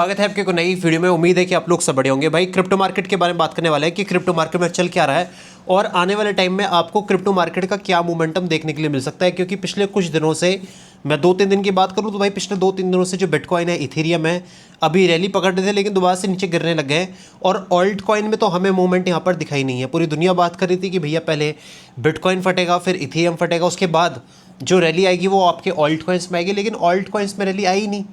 स्वागत है आपके को नई वीडियो में। उम्मीद है कि आप लोग सब बढ़िया होंगे। भाई क्रिप्टो मार्केट के बारे में बात करने वाले हैं कि क्रिप्टो मार्केट में चल क्या रहा है और आने वाले टाइम में आपको क्रिप्टो मार्केट का क्या मोमेंटम देखने के लिए मिल सकता है। क्योंकि पिछले कुछ दिनों से मैं 2-3 दिन की बात करूं तो भाई पिछले 2-3 दिनों से जो बिटकॉइन है, इथेरियम है, अभी रैली पकड़ रहे थे लेकिन दोबारा से नीचे गिरने लग गए। और ऑल्ट कॉइन में तो हमें मूवमेंट यहाँ पर दिखाई नहीं है। पूरी दुनिया बात कर रही थी कि भैया पहले बिटकॉइन फटेगा, फिर इथेरियम फटेगा, उसके बाद जो रैली आएगी वो आपके ऑल्ट कॉइन्स में आएगी। लेकिन ऑल्ट कॉइन्स में रैली आई ही नहीं।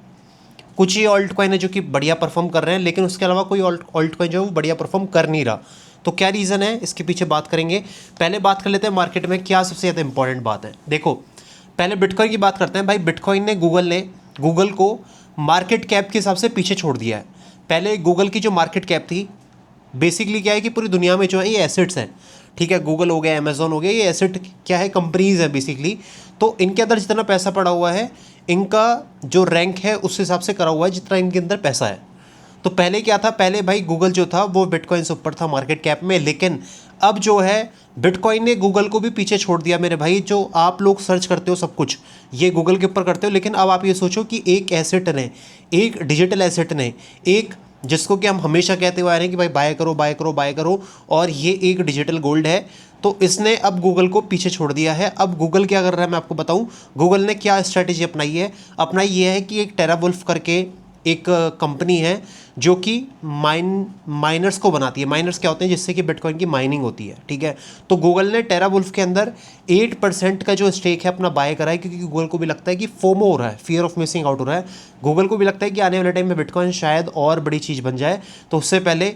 कुछ ही ऑल्ट कॉइन है जो कि बढ़िया परफॉर्म कर रहे हैं, लेकिन उसके अलावा कोई ऑल्ट कॉइन जो है वो बढ़िया परफॉर्म कर नहीं रहा। तो क्या रीज़न है, इसके पीछे बात करेंगे। पहले बात कर लेते हैं मार्केट में क्या सबसे ज़्यादा इंपॉर्टेंट बात है। देखो, पहले बिटकॉइन की बात करते हैं। भाई बिटकॉइन ने गूगल को मार्केट कैप के हिसाब से पीछे छोड़ दिया है। पहले गूगल की जो मार्केट कैप थी, बेसिकली क्या है कि पूरी दुनिया में जो है ये एसेट्स हैं, ठीक है, गूगल हो गया, अमेजोन हो गया, ये एसेट क्या है, कंपनीज है बेसिकली। तो इनके अंदर जितना पैसा पड़ा हुआ है, इनका जो रैंक है उस हिसाब से करा हुआ है जितना इनके अंदर पैसा है। तो पहले क्या था, पहले भाई गूगल जो था वो बिटकॉइन से ऊपर था मार्केट कैप में, लेकिन अब जो है बिटकॉइन ने गूगल को भी पीछे छोड़ दिया मेरे भाई। जो आप लोग सर्च करते हो सब कुछ ये गूगल के ऊपर करते हो, लेकिन अब आप ये सोचो कि एक एसेट ने, एक डिजिटल एसेट ने, एक जिसको कि हम हमेशा कहते हुए आ रहे हैं कि भाई बाय करो बाय करो बाय करो, और ये एक डिजिटल गोल्ड है, तो इसने अब गूगल को पीछे छोड़ दिया है। अब गूगल क्या कर रहा है मैं आपको बताऊं। गूगल ने क्या स्ट्रैटेजी अपनाई है, अपनाई ये है कि एक टेरावुल्फ करके एक कंपनी है जो कि माइनर्स को बनाती है। माइनर्स क्या होते हैं, जिससे कि बिटकॉइन की माइनिंग होती है, ठीक है। तो गूगल ने टेरावुल्फ के अंदर 8% का जो स्टेक है अपना बाय करा है, क्योंकि गूगल को भी लगता है कि फोमो हो रहा है, फियर ऑफ मिसिंग आउट हो रहा है। गूगल को भी लगता है कि आने वाले टाइम में बिटकॉइन शायद और बड़ी चीज़ बन जाए। तो उससे पहले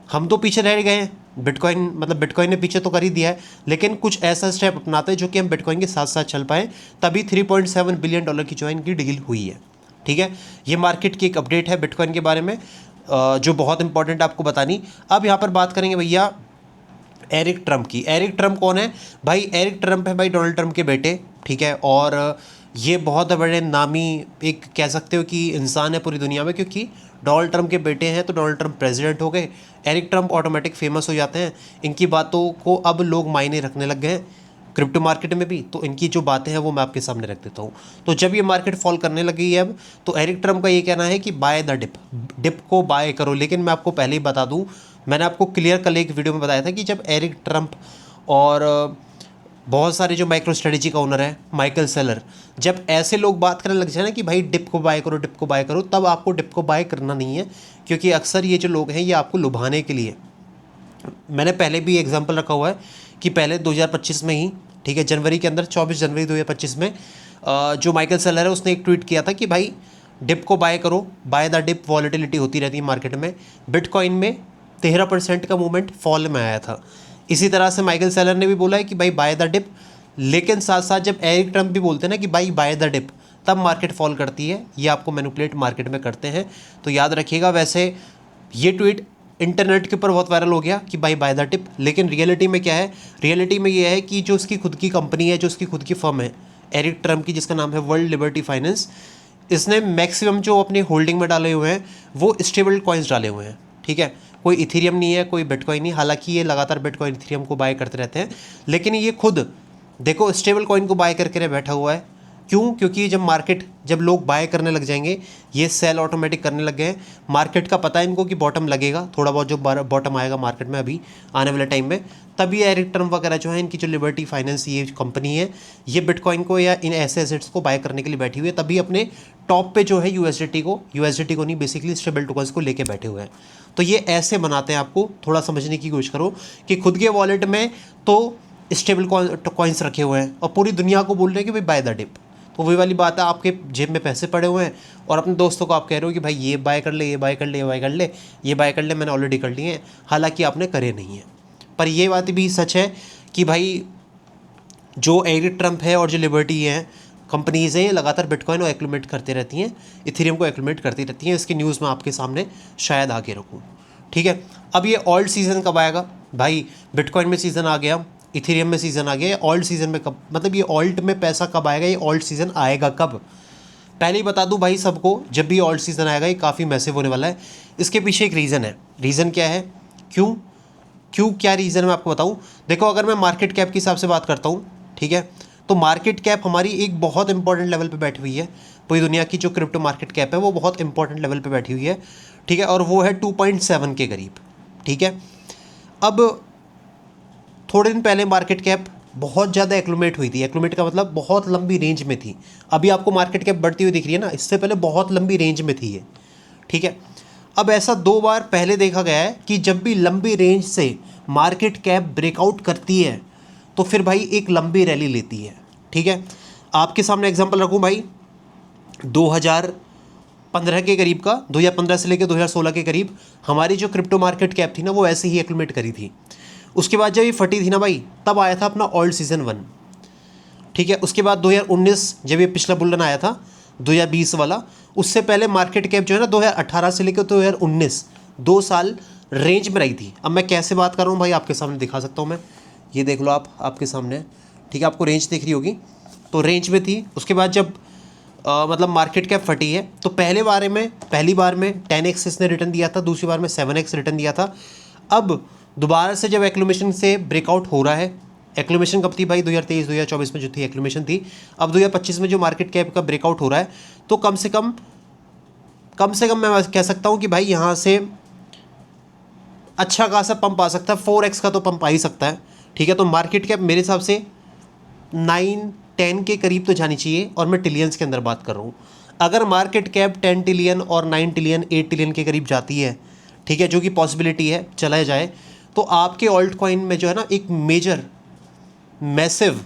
हम तो पीछे रह गए हैं, बिटकॉइन ने पीछे तो कर ही दिया है, लेकिन कुछ ऐसा स्टेप अपनाते हैं जो कि हम बिटकॉइन के साथ साथ चल पाएँ। तभी $3.7 बिलियन की जो है इनकी डील हुई है, ठीक है। ये मार्केट की एक अपडेट है बिटकॉइन के बारे में, जो बहुत इंपॉर्टेंट आपको बतानी। अब यहाँ पर बात करेंगे भैया एरिक ट्रम्प की। एरिक ट्रम्प कौन है भाई? एरिक ट्रम्प है भाई डोनाल्ड ट्रम्प के बेटे, ठीक है। और ये बहुत बड़े नामी, एक कह सकते हो कि इंसान है पूरी दुनिया में, क्योंकि डोनाल्ड ट्रम्प के बेटे हैं तो डोनाल्ड ट्रम्प प्रेसिडेंट हो गए, एरिक ट्रम्प ऑटोमेटिक फेमस हो जाते हैं। इनकी बातों को अब लोग मायने रखने लग गए हैं क्रिप्टो मार्केट में भी। तो इनकी जो बातें हैं वो मैं आपके सामने रख देता हूँ। तो जब ये मार्केट फॉल करने लगी है अब, तो एरिक ट्रम्प का ये कहना है कि बाय द डिप को बाय करो। लेकिन मैं आपको पहले ही बता दूँ, मैंने आपको क्लियर कल एक वीडियो में बताया था कि जब एरिक ट्रम्प और बहुत सारे जो माइक्रो स्ट्रेटेजी का ओनर है माइकल सेलर, जब ऐसे लोग बात करने लग जाए ना कि भाई डिप को बाय करो, डिप को बाय करो, तब आपको डिप को बाय करना नहीं है। क्योंकि अक्सर ये जो लोग हैं ये आपको लुभाने के लिए, मैंने पहले भी एग्जांपल रखा हुआ है कि पहले 2025 में ही, ठीक है, जनवरी के अंदर 24 जनवरी 2025 में जो माइकल सेलर है उसने एक ट्वीट किया था कि भाई डिप को बाय करो, बाय द डिप, वॉलेटिलिटी होती रहती है मार्केट में। बिटकॉइन में 13% का मूवमेंट फॉल में आया था। इसी तरह से माइकल सेलर ने भी बोला है कि भाई बाय द डिप, लेकिन साथ साथ जब एरिक ट्रम्प भी बोलते हैं ना कि भाई बाय द डिप, तब मार्केट फॉल करती है। ये आपको मैनिपुलेट मार्केट में करते हैं, तो याद रखिएगा। वैसे ये ट्वीट इंटरनेट के ऊपर बहुत वायरल हो गया कि भाई बाय द टिप, लेकिन रियलिटी में क्या है, रियलिटी में ये है कि जो उसकी खुद की कंपनी है, जो उसकी खुद की फर्म है एरिक ट्रम्प की, जिसका नाम है वर्ल्ड लिबर्टी फाइनेंस, इसने मैक्सिमम जो अपने होल्डिंग में डाले हुए हैं वो स्टेबल कॉइन्स डाले हुए हैं, ठीक है। कोई इथेरियम नहीं है, कोई बिटकॉइन नहीं। हालांकि ये लगातार बिटकॉइन इथेरियम को बाय करते रहते हैं, लेकिन ये खुद देखो स्टेबल कॉइन को बाय करके बैठा हुआ है। क्यों? क्योंकि जब लोग बाय करने लग जाएंगे, ये सेल ऑटोमेटिक करने लग गए हैं। मार्केट का पता है इनको कि बॉटम लगेगा, थोड़ा बहुत जो बॉटम आएगा मार्केट में अभी आने वाले टाइम में, तभी एरिक ट्रम्प वगैरह जो है, इनकी जो लिबर्टी फाइनेंस ये कंपनी है, ये बिटकॉइन को या इन ऐसे एसेट्स को बाय करने के लिए बैठी हुई है। तभी अपने टॉप पे जो है यूएसडीटी को नहीं, बेसिकली स्टेबल टोकन्स को लेके बैठे हुए हैं। तो ये ऐसे बनाते हैं, आपको थोड़ा समझने की कोशिश करो कि खुद के वॉलेट में तो स्टेबल कॉइन्स रखे हुए हैं और पूरी दुनिया को बोल रहे हैं कि भाई बाय द डिप। तो वही वाली बात है, आपके जेब में पैसे पड़े हुए हैं और अपने दोस्तों को आप कह रहे हो कि भाई ये बाय कर ले, ये बाय कर ले, ये बाय कर ले, ये बाय कर ले, मैंने ऑलरेडी कर लिए हैं, हालांकि आपने करे नहीं है। पर ये बात भी सच है कि भाई जो एरिक ट्रम्प है और जो लिबर्टी है कंपनीज़ हैं, ये लगातार बिटकॉइन को एक्यूमुलेट करते रहती हैं, इथेरियम को एक्यूमुलेट करती रहती हैं। इसकी न्यूज़ मैं आपके सामने शायद आगे रखूँ, ठीक है। अब ये ऑल्ट सीज़न कब आएगा भाई? बिटकॉइन में सीज़न आ गया, इथेरियम में सीज़न आ गया, ऑल्ट सीज़न में कब, मतलब ये ऑल्ट में पैसा कब आएगा, ये ऑल्ट सीज़न आएगा कब? पहले ही बता दूं भाई सबको, जब भी ऑल्ट सीज़न आएगा ये काफ़ी मैसिव होने वाला है। इसके पीछे एक रीज़न है। रीज़न क्या है, क्या रीज़न मैं आपको बताऊं। देखो, अगर मैं मार्केट कैप के हिसाब से बात करता हूं, ठीक है, तो मार्केट कैप हमारी एक बहुत इंपॉर्टेंट लेवल पे बैठी हुई है। पूरी दुनिया की जो क्रिप्टो मार्केट कैप है वो बहुत इंपॉर्टेंट लेवल पे बैठी हुई है, ठीक है, और वो है 2.7 के करीब, ठीक है। अब थोड़े दिन पहले मार्केट कैप बहुत ज़्यादा एक्लूमेट हुई थी। एक्लूमेट का मतलब बहुत लंबी रेंज में थी। अभी आपको मार्केट कैप बढ़ती हुई दिख रही है ना, इससे पहले बहुत लंबी रेंज में थी ये, ठीक है। अब ऐसा 2 बार पहले देखा गया है कि जब भी लंबी रेंज से मार्केट कैप ब्रेकआउट करती है तो फिर भाई एक लंबी रैली लेती है, ठीक है। आपके सामने एग्जांपल रखूं भाई, 2015 के करीब का, 2015 से लेकर 2016 के करीब हमारी जो क्रिप्टो मार्केट कैप थी ना वो ऐसे ही एक्लूमेट करी थी। उसके बाद जब ये फटी थी ना भाई, तब आया था अपना ऑल्ट सीज़न 1, ठीक है। उसके बाद 2019 जब ये पिछला बुल रन आया था 2020 वाला, उससे पहले मार्केट कैप जो है ना 2018 से लेकर 2019 2 साल रेंज में रही थी। अब मैं कैसे बात कर रहा हूँ भाई, आपके सामने दिखा सकता हूँ मैं, ये देख लो आप, आपके सामने, ठीक है, आपको रेंज दिख रही होगी, तो रेंज में थी। उसके बाद जब मतलब मार्केट कैप फटी है तो पहली बार में 10x इसने रिटर्न दिया था, दूसरी बार में 7x रिटर्न दिया था। अब दोबारा से जब एक्लूमेशन से ब्रेकआउट हो रहा है, एक्लूमेशन कब थी भाई, 2023-2024 में जो थी एक्लूमेशन थी, अब 2025 में जो मार्केट कैप का ब्रेकआउट हो रहा है, तो कम से कम मैं कह सकता हूँ कि भाई यहाँ से अच्छा खासा पंप आ सकता है, 4x का तो पंप आ ही सकता है, ठीक है। तो मार्केट कैप मेरे हिसाब से 9-10 के करीब तो जानी चाहिए, और मैं ट्रिलियंस के अंदर बात कर रहा हूँ। अगर मार्केट कैप 10 ट्रिलियन और 9 ट्रिलियन 8 ट्रिलियन के करीब जाती है, ठीक है, जो कि पॉसिबिलिटी है, चला जाए, तो आपके ऑल्ट कॉइन में जो है ना एक मेजर मैसिव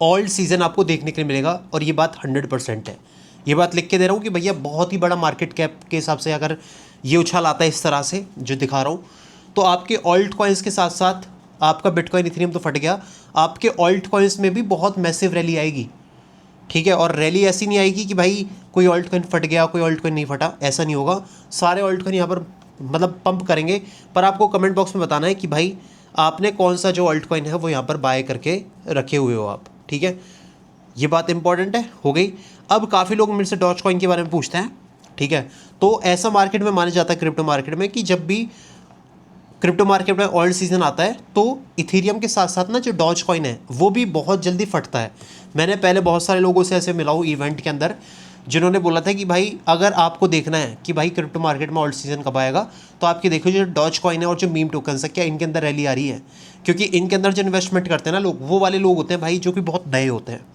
ऑल्ट सीज़न आपको देखने के लिए मिलेगा। और ये बात 100% है, ये बात लिख के दे रहा हूँ कि भैया बहुत ही बड़ा मार्केट कैप के हिसाब से अगर ये उछाल आता है इस तरह से जो दिखा रहा हूँ, तो आपके ऑल्ट कॉइन्स के साथ साथ आपका बिटकॉइन इथेरियम तो फट गया, आपके ऑल्ट कॉइन्स में भी बहुत मैसिव रैली आएगी, ठीक है। और रैली ऐसी नहीं आएगी कि भाई कोई ऑल्ट कॉइन फट गया, कोई ऑल्ट कॉइन नहीं फटा, ऐसा नहीं होगा। सारे ऑल्ट कॉइन यहाँ पर मतलब पंप करेंगे। पर आपको कमेंट बॉक्स में बताना है कि भाई आपने कौन सा जो ऑल्ट कॉइन है वो यहाँ पर बाय करके रखे हुए हो आप, ठीक है। ये बात इंपॉर्टेंट है, हो गई। अब काफ़ी लोग मेरे से डॉज कॉइन के बारे में पूछते हैं, ठीक है। तो ऐसा मार्केट में माना जाता है क्रिप्टो मार्केट में कि जब भी क्रिप्टो मार्केट में ऑल्ट सीजन आता है तो इथेरियम के साथ साथ ना जो डॉज कॉइन है वो भी बहुत जल्दी फटता है। मैंने पहले बहुत सारे लोगों से ऐसे मिला हूँ इवेंट के अंदर, जिन्होंने बोला था कि भाई अगर आपको देखना है कि भाई क्रिप्टो मार्केट में ऑल्ट सीजन कब आएगा, तो आपकी देखो जो डॉज कॉइन है और जो मीम टोकन्स है, क्या इनके अंदर रैली आ रही है। क्योंकि इनके अंदर जो इन्वेस्टमेंट करते हैं ना लोग, वो वाले लोग होते हैं भाई जो कि बहुत नए होते हैं,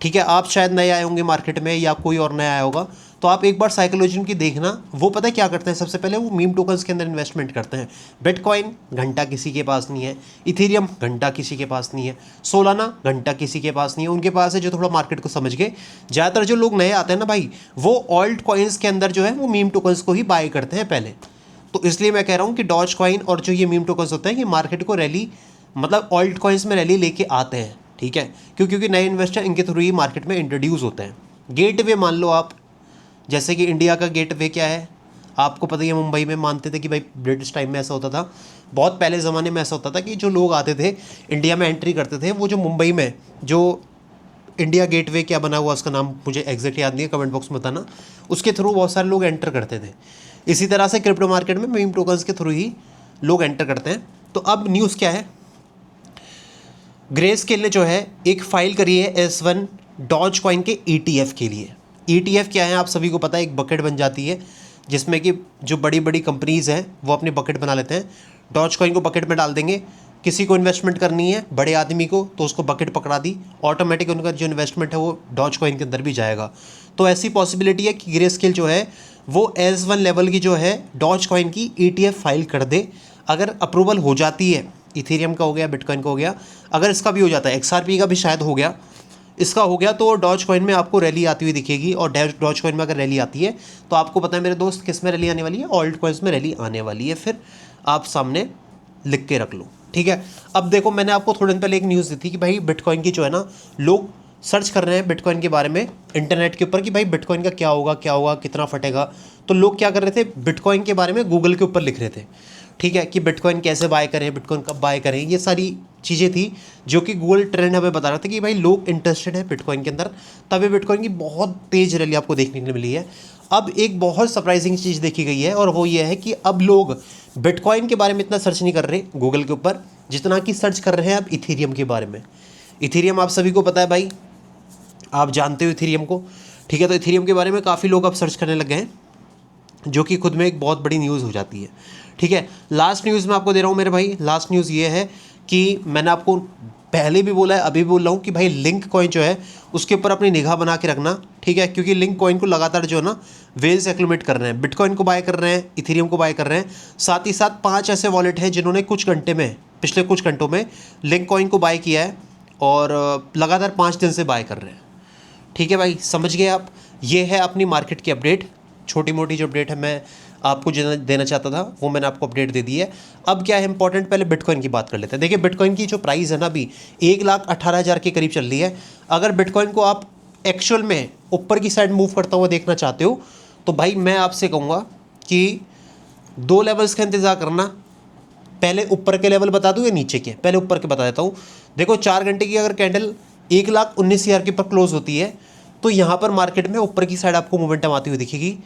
ठीक है। आप शायद नए आए होंगे मार्केट में या कोई और नया आया होगा, तो आप एक बार साइकोलॉजी उनकी देखना। वो पता है क्या करते हैं, सबसे पहले वो मीम टोकन्स के अंदर इन्वेस्टमेंट करते हैं। बिटकॉइन घंटा किसी के पास नहीं है, इथेरियम घंटा किसी के पास नहीं है, सोलाना घंटा किसी के पास नहीं है, उनके पास है जो थोड़ा मार्केट को समझ गए। ज़्यादातर जो लोग नए आते हैं ना भाई, वो ऑल्ट कॉइन्स के अंदर जो है वो मीम टोकन्स को ही बाय करते हैं पहले। तो इसलिए मैं कह रहा हूँ कि डॉज कॉइन और जो ये मीम टोकन्स होते हैं ये मार्केट को रैली मतलब ऑल्ट कॉइन्स में रैली लेके आते हैं, ठीक है। क्योंकि नए इन्वेस्टर इनके थ्रू ही मार्केट में इंट्रोड्यूस होते हैं। गेटवे मान लो आप, जैसे कि इंडिया का गेटवे क्या है आपको पता ही है, मुंबई में मानते थे कि भाई ब्रिटिश टाइम में ऐसा होता था, बहुत पहले ज़माने में ऐसा होता था कि जो लोग आते थे इंडिया में एंट्री करते थे, वो जो मुंबई में जो इंडिया गेटवे क्या बना हुआ उसका नाम मुझे एग्जैक्ट याद नहीं है, कमेंट बॉक्स में बताना, उसके थ्रू बहुत सारे लोग एंटर करते थे। इसी तरह से क्रिप्टो मार्केट में मीम टोकन्स के थ्रू ही लोग एंटर करते हैं। तो अब न्यूज़ क्या है, ग्रेस्केल ने जो है एक फाइल करी है S1 डॉज कॉइन के ETF के लिए। ETF क्या है आप सभी को पता है, एक बकेट बन जाती है जिसमें कि जो बड़ी बड़ी कंपनीज़ हैं वो अपने बकेट बना लेते हैं। डॉज कॉइन को बकेट में डाल देंगे, किसी को इन्वेस्टमेंट करनी है बड़े आदमी को तो उसको बकेट पकड़ा दी, ऑटोमेटिक उनका जो इन्वेस्टमेंट है वो डॉज कॉइन के अंदर भी जाएगा। तो ऐसी पॉसिबिलिटी है कि ग्रेस्केल जो है वो S1 लेवल की जो है डॉज कॉइन की ETF फाइल कर दे। अगर अप्रूवल हो जाती है, इथेरियम का हो गया, बिटकॉइन का हो गया, अगर इसका भी हो जाता है, XRP का भी शायद हो गया, इसका हो गया, तो डॉज कॉइन में आपको रैली आती हुई दिखेगी। और डॉज कॉइन में अगर रैली आती है तो आपको पता है मेरे दोस्त किस में रैली आने वाली है, ऑल्ट कॉइन्स में रैली आने वाली है। फिर आप सामने लिख के रख लो, ठीक है। अब देखो मैंने आपको थोड़े दिन पहले एक न्यूज़ दी थी कि भाई बिटकॉइन की जो है ना, लोग सर्च कर रहे हैं बिटकॉइन के बारे में इंटरनेट के ऊपर कि भाई बिटकॉइन का क्या होगा, कितना फटेगा। तो लोग क्या कर रहे थे, बिटकॉइन के बारे में गूगल के ऊपर लिख रहे थे, ठीक है, कि बिटकॉइन कैसे बाय करें, बिटकॉइन कब बाय करें, ये सारी चीज़ें थी जो कि गूगल ट्रेंड हमें बता रहा था कि भाई लोग इंटरेस्टेड है बिटकॉइन के अंदर। तभी बिटकॉइन की बहुत तेज़ रैली आपको देखने को मिली है। अब एक बहुत सरप्राइजिंग चीज़ देखी गई है और वो ये है कि अब लोग बिटकॉइन के बारे में इतना सर्च नहीं कर रहे गूगल के ऊपर, जितना कि सर्च कर रहे हैं अब इथेरियम के बारे में। इथेरियम आप सभी को पता है भाई, आप जानते हो इथेरियम को, ठीक है। तो इथेरियम के बारे में काफ़ी लोग अब सर्च करने लग गए हैं, जो कि खुद में एक बहुत बड़ी न्यूज़ हो जाती है, ठीक है। लास्ट न्यूज़ मैं आपको दे रहा हूँ मेरे भाई, लास्ट न्यूज़ ये है कि मैंने आपको पहले भी बोला है, अभी भी बोल रहा हूँ कि भाई लिंक कॉइन जो है उसके ऊपर अपनी निगाह बना के रखना, ठीक है। क्योंकि लिंक कॉइन को लगातार जो है ना वेल्स एक्लूमेट कर रहे हैं, बिटकॉइन को बाय कर रहे हैं, इथेरियम को बाय कर रहे हैं, साथ ही साथ 5 ऐसे वॉलेट हैं जिन्होंने पिछले कुछ घंटों में लिंक कॉइन को बाय किया है और लगातार 5 दिन से बाय कर रहे हैं, ठीक है भाई, समझ गए आप। ये है अपनी मार्केट की अपडेट, छोटी मोटी जो अपडेट है मैं आपको देना चाहता था वो मैंने आपको अपडेट दे दी है। अब क्या है इंपॉर्टेंट, पहले बिटकॉइन की बात कर लेते हैं। देखिए बिटकॉइन की जो प्राइस है ना अभी 1,18,000 के करीब चल रही है। अगर बिटकॉइन को आप एक्चुअल में ऊपर की साइड मूव करता हुआ देखना चाहते हो तो भाई मैं आपसे कहूँगा कि 2 लेवल्स का इंतज़ार करना। पहले ऊपर के लेवल बता दूँ या नीचे के, पहले ऊपर के बता देता हूँ। देखो 4 घंटे की अगर कैंडल 1,19,000 के ऊपर क्लोज होती है तो यहाँ पर मार्केट में ऊपर की साइड आपको मोमेंटम आती हुई दिखेगी,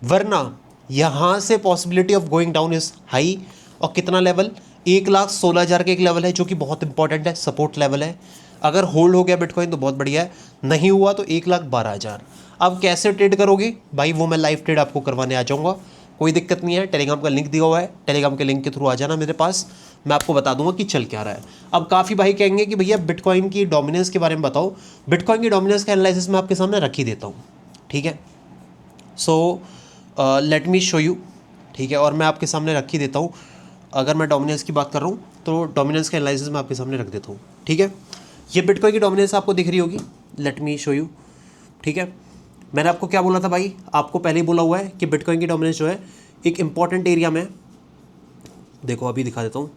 वरना यहाँ से possibility of going down is high. और कितना लेवल, 1,16,000 का एक लेवल है जो कि बहुत इंपॉर्टेंट है, सपोर्ट लेवल है। अगर होल्ड हो गया बिटकॉइन तो बहुत बढ़िया है, नहीं हुआ तो 1,12,000। अब कैसे ट्रेड करोगे भाई, वो मैं लाइव ट्रेड आपको करवाने आ जाऊँगा, कोई दिक्कत नहीं है। टेलीग्राम का लिंक दिया हुआ है, टेलीग्राम के लिंक के थ्रू आ जाना मेरे पास, मैं आपको बता दूंगा कि चल क्या रहा है। अब काफ़ी भाई कहेंगे कि भैया बिटकॉइन की डोमिनेंस के बारे में बताओ। बिटकॉइन की डोमिनेंस का एनालिसिस मैं आपके सामने रख ही देता हूँ, ठीक है। So let me show you, ठीक है। और मैं आपके सामने रख ही देता हूँ, अगर मैं डोमिनेंस की बात कर रहा हूँ तो डोमिनेंस का एनालिसिस मैं आपके सामने रख देता हूँ, ठीक है। ये बिटकॉइन की डोमिनेंस आपको दिख रही होगी, लेट मी शो यू, ठीक है। मैंने आपको क्या बोला था भाई, आपको पहले ही बोला हुआ है कि बिटकॉइन की डोमिनेंस जो है एक इंपॉर्टेंट एरिया में, देखो अभी दिखा देता हूँ,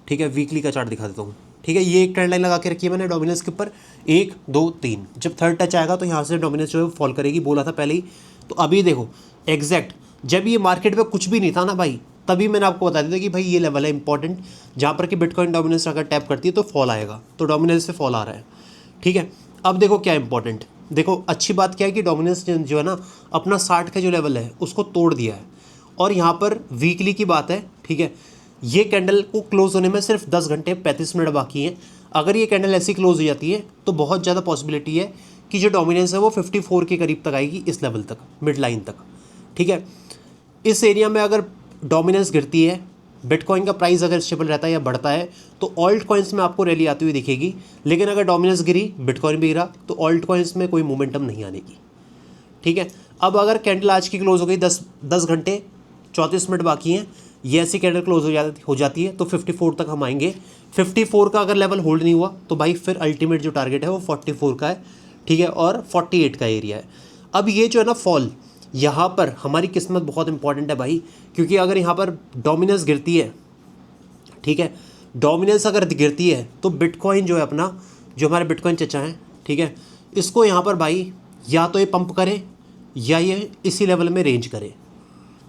ठीक है। वीकली का चार्ट दिखा देता हूँ, ठीक है। ये एक ट्रेंड लाइन लगा के रखी है मैंने डोमिनेंस के ऊपर, 1 2 3। जब थर्ड टच आएगा तो यहाँ से डोमिनेंस जो है फॉल करेगी, बोला था पहले ही। तो अभी देखो एग्जैक्ट जब ये मार्केट पे कुछ भी नहीं था ना भाई, तभी मैंने आपको बता दिया था कि भाई ये लेवल है इंपॉर्टेंट, जहाँ पर कि बिटकॉइन डोमिनेंस अगर टैप करती है तो फॉल आएगा, तो डोमिनेंस से फॉल आ रहा है, ठीक है। अब देखो क्या इंपॉर्टेंट, देखो अच्छी बात क्या है कि डोमिनेंस जो है ना अपना 60 का जो लेवल है उसको तोड़ दिया है। और यहाँ पर वीकली की बात है, ठीक है। ये कैंडल को क्लोज होने में सिर्फ 10 घंटे 35 मिनट बाकी हैं। अगर ये कैंडल ऐसी क्लोज हो जाती है तो बहुत ज़्यादा पॉसिबिलिटी है कि जो डोमिनेंस है वो 54 के करीब तक आएगी, इस लेवल तक, मिड लाइन तक, ठीक है। इस एरिया में अगर डोमिनेंस गिरती है, बिटकॉइन का प्राइस अगर स्टेबल रहता है या बढ़ता है तो ऑल्ट कॉइन्स में आपको रैली आती हुई दिखेगी। लेकिन अगर डोमिनेंस गिरी, बिटकॉइन भी गिरा, तो ऑल्ट कॉइन्स में कोई मोमेंटम नहीं आने की, ठीक है। अब अगर कैंडल आज की क्लोज हो गई 10 घंटे 34 मिनट बाकी हैं, ये ऐसी कैंडल क्लोज हो जाती है तो 54 तक हम आएंगे। 54 का अगर लेवल होल्ड नहीं हुआ तो भाई फिर अल्टीमेट जो टारगेट है वो 44 का है, ठीक है, और 48 का एरिया है। अब ये जो है ना फॉल, यहाँ पर हमारी किस्मत बहुत इंपॉर्टेंट है भाई, क्योंकि अगर यहाँ पर डोमिनेंस गिरती है, ठीक है, डोमिनेंस अगर गिरती है तो बिटकॉइन जो है अपना, जो हमारे बिटकॉइन चचा हैं, ठीक है, इसको यहाँ पर भाई या तो ये पंप करे या ये इसी लेवल में रेंज करे,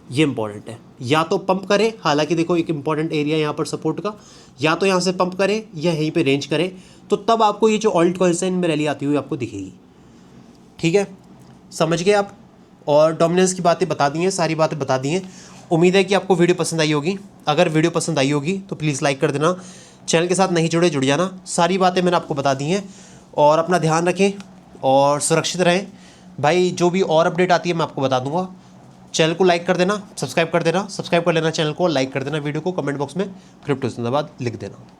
ये इंपॉर्टेंट है। या तो पंप करे, हालांकि देखो एक इंपॉर्टेंट एरिया यहाँ पर सपोर्ट का, या तो यहाँ से पंप करे या यहीं पे रेंज करे, तो तब आपको ये जो ऑल्ट कॉइन्स हैं इनमें रैली आती हुई आपको दिखेगी, ठीक है, समझ गए आप। और डोमिनेंस की बातें बता दी हैं, सारी बातें बता दी हैं। उम्मीद है कि आपको वीडियो पसंद आई होगी। अगर वीडियो पसंद आई होगी तो प्लीज़ लाइक कर देना, चैनल के साथ नहीं जुड़ जाना। सारी बातें मैंने आपको बता दी हैं, और अपना ध्यान रखें और सुरक्षित रहें भाई। जो भी और अपडेट आती है मैं आपको बता दूंगा। चैनल को लाइक कर देना, सब्सक्राइब कर देना, सब्सक्राइब कर लेना चैनल को, लाइक कर देना वीडियो को, कमेंट बॉक्स में क्रिप्टो जिंदाबाद लिख देना।